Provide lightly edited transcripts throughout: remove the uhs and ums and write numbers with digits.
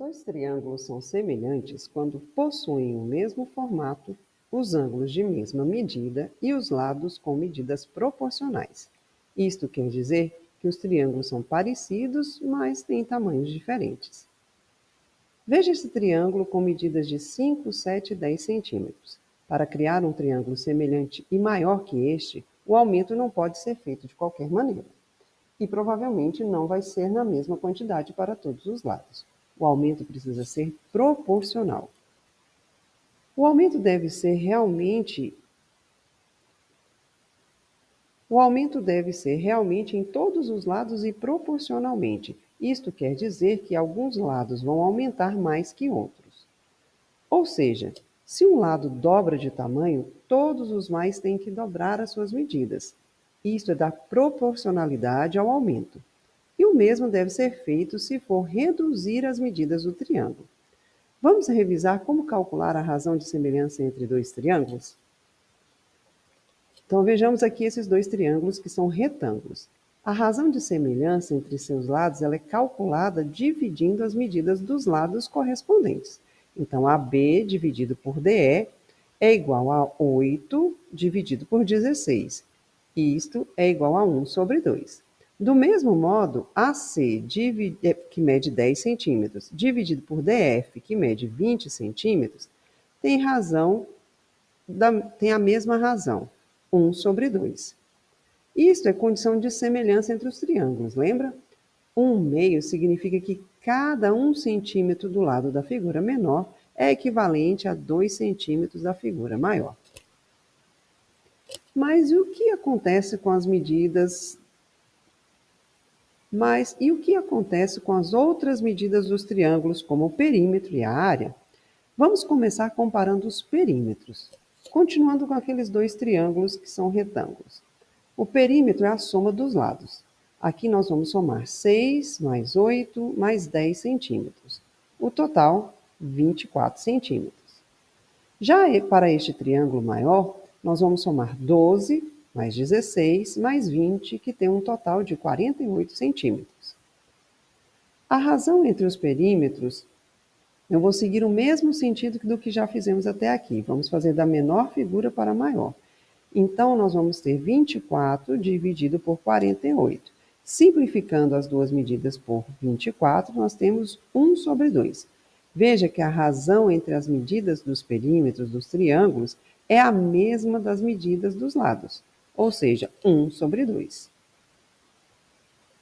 Dois triângulos são semelhantes quando possuem o mesmo formato, os ângulos de mesma medida e os lados com medidas proporcionais. Isto quer dizer que os triângulos são parecidos, mas têm tamanhos diferentes. Veja esse triângulo com medidas de 5, 7 e 10 centímetros. Para criar um triângulo semelhante e maior que este, o aumento não pode ser feito de qualquer maneira. E provavelmente não vai ser na mesma quantidade para todos os lados. O aumento precisa ser proporcional. O aumento deve ser realmente em todos os lados e proporcionalmente. Isto quer dizer que alguns lados vão aumentar mais que outros. Ou seja, se um lado dobra de tamanho, todos os mais têm que dobrar as suas medidas. Isto é dar proporcionalidade ao aumento. E o mesmo deve ser feito se for reduzir as medidas do triângulo. Vamos revisar como calcular a razão de semelhança entre dois triângulos? Então vejamos aqui esses dois triângulos que são retângulos. A razão de semelhança entre seus lados ela é calculada dividindo as medidas dos lados correspondentes. Então, AB dividido por DE é igual a 8 dividido por 16. Isto é igual a 1 sobre 2. Do mesmo modo, AC, que mede 10 centímetros, dividido por DF, que mede 20 centímetros, tem a mesma razão, 1 sobre 2. Isto é condição de semelhança entre os triângulos, lembra? 1/2 significa que cada 1 centímetro do lado da figura menor é equivalente a 2 centímetros da figura maior. Mas e o que acontece com as outras medidas dos triângulos, como o perímetro e a área? Vamos começar comparando os perímetros, continuando com aqueles dois triângulos que são retângulos. O perímetro é a soma dos lados. Aqui nós vamos somar 6 mais 8 mais 10 centímetros. O total, 24 centímetros. Já para este triângulo maior, nós vamos somar 12 mais 16 mais 20, que tem um total de 48 centímetros. A razão entre os perímetros, eu vou seguir o mesmo sentido do que já fizemos até aqui. Vamos fazer da menor figura para a maior. Então, nós vamos ter 24 dividido por 48. Simplificando as duas medidas por 24, nós temos 1 sobre 2. Veja que a razão entre as medidas dos perímetros dos triângulos é a mesma das medidas dos lados, ou seja, 1 sobre 2.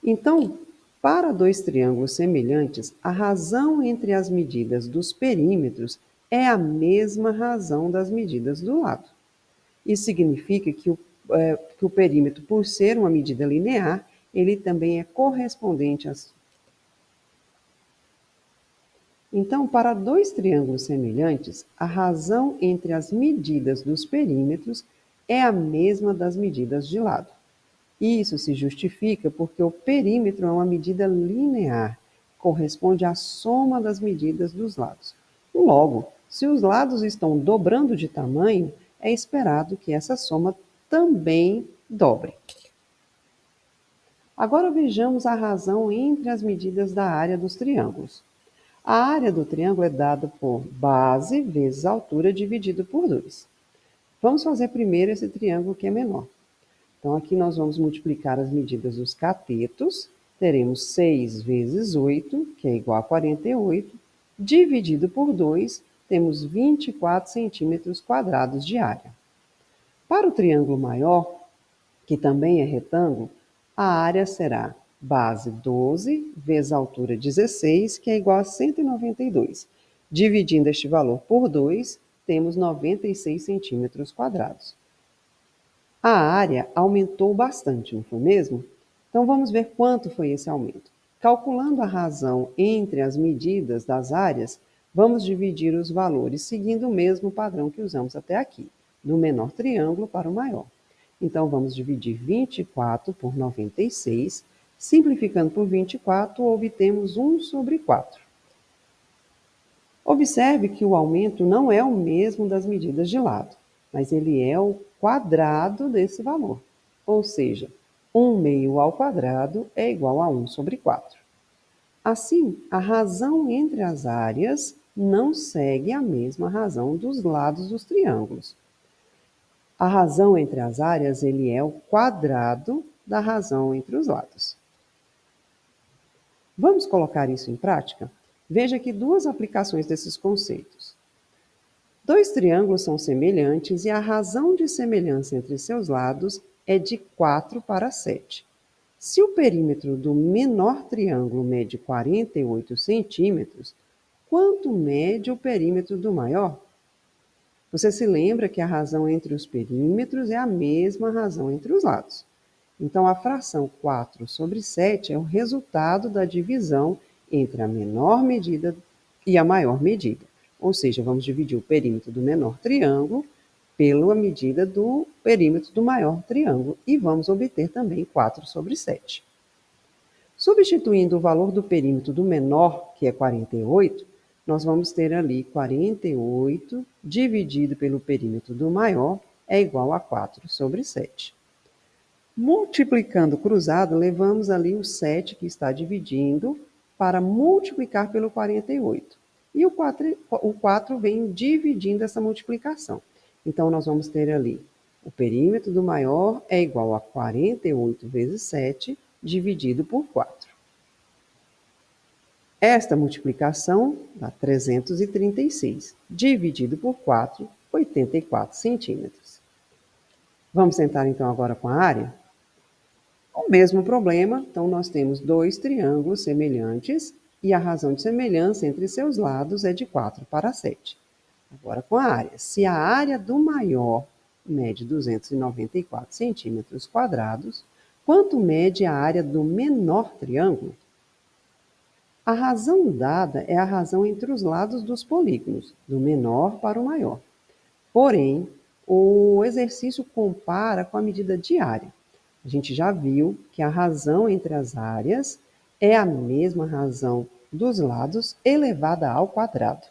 Então, para dois triângulos semelhantes, a razão entre as medidas dos perímetros é a mesma razão das medidas do lado. Isso significa que o perímetro, por ser uma medida linear, ele também é correspondente às... Então, para dois triângulos semelhantes, a razão entre as medidas dos perímetros é a mesma das medidas de lado. Isso se justifica porque o perímetro é uma medida linear, corresponde à soma das medidas dos lados. Logo, se os lados estão dobrando de tamanho, é esperado que essa soma também dobre. Agora vejamos a razão entre as medidas da área dos triângulos. A área do triângulo é dada por base vezes altura dividido por 2. Vamos fazer primeiro esse triângulo que é menor. Então, aqui nós vamos multiplicar as medidas dos catetos. Teremos 6 vezes 8, que é igual a 48, dividido por 2, temos 24 centímetros quadrados de área. Para o triângulo maior, que também é retângulo, a área será base 12 vezes altura 16, que é igual a 192. Dividindo este valor por 2, temos 96 centímetros quadrados. A área aumentou bastante, não foi mesmo? Então vamos ver quanto foi esse aumento. Calculando a razão entre as medidas das áreas, vamos dividir os valores seguindo o mesmo padrão que usamos até aqui, do menor triângulo para o maior. Então vamos dividir 24 por 96, simplificando por 24, obtemos 1 sobre 4. Observe que o aumento não é o mesmo das medidas de lado, mas ele é o quadrado desse valor. Ou seja, 1/2 ao quadrado é igual a 1 sobre 4. Assim, a razão entre as áreas não segue a mesma razão dos lados dos triângulos. A razão entre as áreas ele é o quadrado da razão entre os lados. Vamos colocar isso em prática? Veja aqui duas aplicações desses conceitos. Dois triângulos são semelhantes e a razão de semelhança entre seus lados é de 4 para 7. Se o perímetro do menor triângulo mede 48 centímetros, quanto mede o perímetro do maior? Você se lembra que a razão entre os perímetros é a mesma razão entre os lados. Então, a fração 4 sobre 7 é o resultado da divisão entre a menor medida e a maior medida. Ou seja, vamos dividir o perímetro do menor triângulo pela medida do perímetro do maior triângulo e vamos obter também 4 sobre 7. Substituindo o valor do perímetro do menor, que é 48, nós vamos ter ali 48 dividido pelo perímetro do maior é igual a 4 sobre 7. Multiplicando cruzado, levamos ali o 7 que está dividindo para multiplicar pelo 48. E o 4 vem dividindo essa multiplicação. Então, nós vamos ter ali o perímetro do maior é igual a 48 vezes 7 dividido por 4. Esta multiplicação dá 336, dividido por 4, 84 centímetros. Vamos tentar então agora com a área? O mesmo problema, então nós temos dois triângulos semelhantes e a razão de semelhança entre seus lados é de 4 para 7. Agora com a área. Se a área do maior mede 294 centímetros quadrados, quanto mede a área do menor triângulo? A razão dada é a razão entre os lados dos polígonos, do menor para o maior. Porém, o exercício compara com a medida de área. A gente já viu que a razão entre as áreas é a mesma razão dos lados elevada ao quadrado.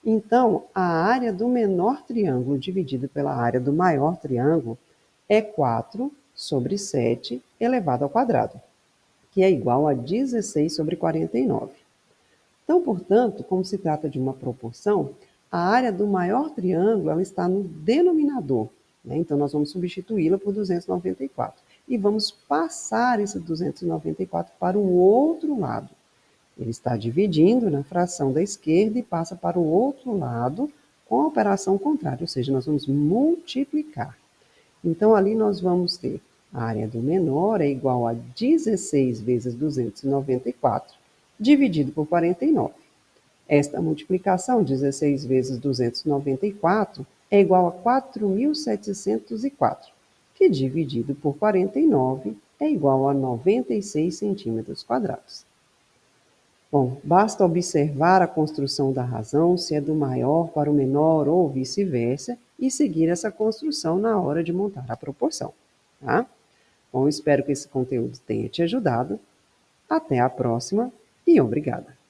Então, a área do menor triângulo dividido pela área do maior triângulo é 4 sobre 7 elevado ao quadrado, que é igual a 16 sobre 49. Então, portanto, como se trata de uma proporção, a área do maior triângulo ela está no denominador, né? Então, nós vamos substituí-la por 294. E vamos passar esse 294 para o outro lado. Ele está dividindo na fração da esquerda e passa para o outro lado com a operação contrária, ou seja, nós vamos multiplicar. Então, ali nós vamos ter a área do menor é igual a 16 vezes 294, dividido por 49. Esta multiplicação, 16 vezes 294, é igual a 4.704, que dividido por 49 é igual a 96 centímetros quadrados. Bom, basta observar a construção da razão, se é do maior para o menor ou vice-versa, e seguir essa construção na hora de montar a proporção, tá? Bom, espero que esse conteúdo tenha te ajudado. Até a próxima e obrigada!